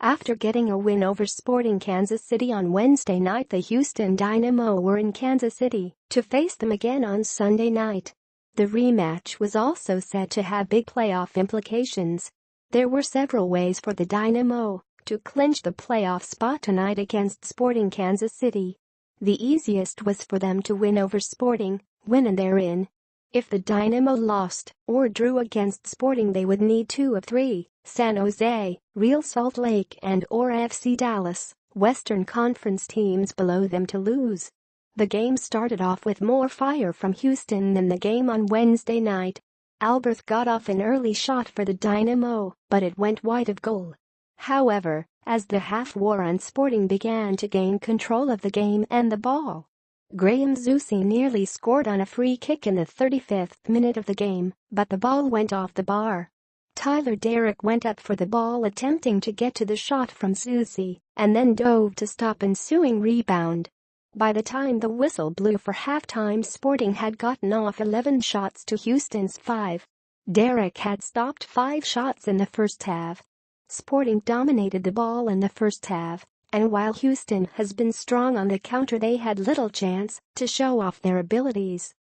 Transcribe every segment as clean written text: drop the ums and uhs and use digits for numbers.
After getting a win over Sporting Kansas City on Wednesday night, the Houston Dynamo were in Kansas City to face them again on Sunday night. The rematch was also said to have big playoff implications. There were several ways for the Dynamo to clinch the playoff spot tonight against Sporting Kansas City. The easiest was for them to win over Sporting, win and they're in. If the Dynamo lost or drew against Sporting, they would need 2 of 3, San Jose, Real Salt Lake and/or FC Dallas, Western Conference teams below them, to lose. The game started off with more fire from Houston than the game on Wednesday night. Alberth got off an early shot for the Dynamo, but it went wide of goal. However, as the half wore on, Sporting began to gain control of the game and the ball. Graham Zusi nearly scored on a free kick in the 35th minute of the game, but the ball went off the bar. Tyler Derrick went up for the ball attempting to get to the shot from Zusi, and then dove to stop ensuing rebound. By the time the whistle blew for halftime, Sporting had gotten off 11 shots to Houston's 5. Derrick had stopped 5 shots in the first half. Sporting dominated the ball in the first half, and while Houston has been strong on the counter, they had little chance to show off their abilities.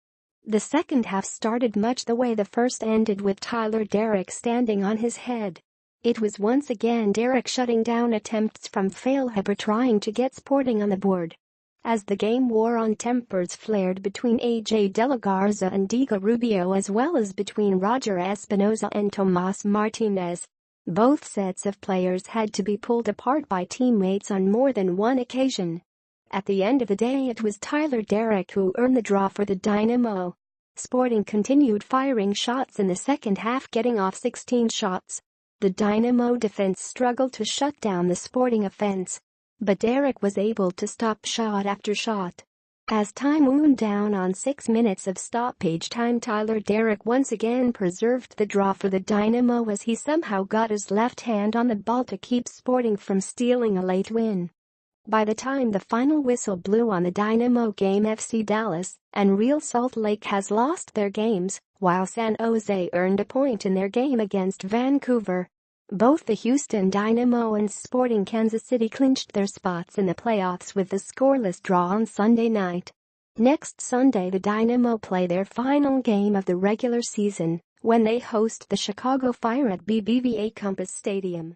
The second half started much the way the first ended, with Tyler Derrick standing on his head. It was once again Derrick shutting down attempts from Failhaber trying to get Sporting on the board. As the game wore on, tempers flared between AJ De La Garza and Diego Rubio, as well as between Roger Espinoza and Tomas Martinez. Both sets of players had to be pulled apart by teammates on more than one occasion. At the end of the day, it was Tyler Derrick who earned the draw for the Dynamo. Sporting continued firing shots in the second half, getting off 16 shots. The Dynamo defense struggled to shut down the Sporting offense, but Derrick was able to stop shot after shot. As time wound down on 6 minutes of stoppage time, Tyler Derrick once again preserved the draw for the Dynamo as he somehow got his left hand on the ball to keep Sporting from stealing a late win. By the time the final whistle blew on the Dynamo game, FC Dallas and Real Salt Lake has lost their games, while San Jose earned a point in their game against Vancouver. Both the Houston Dynamo and Sporting Kansas City clinched their spots in the playoffs with the scoreless draw on Sunday night. Next Sunday, the Dynamo play their final game of the regular season when they host the Chicago Fire at BBVA Compass Stadium.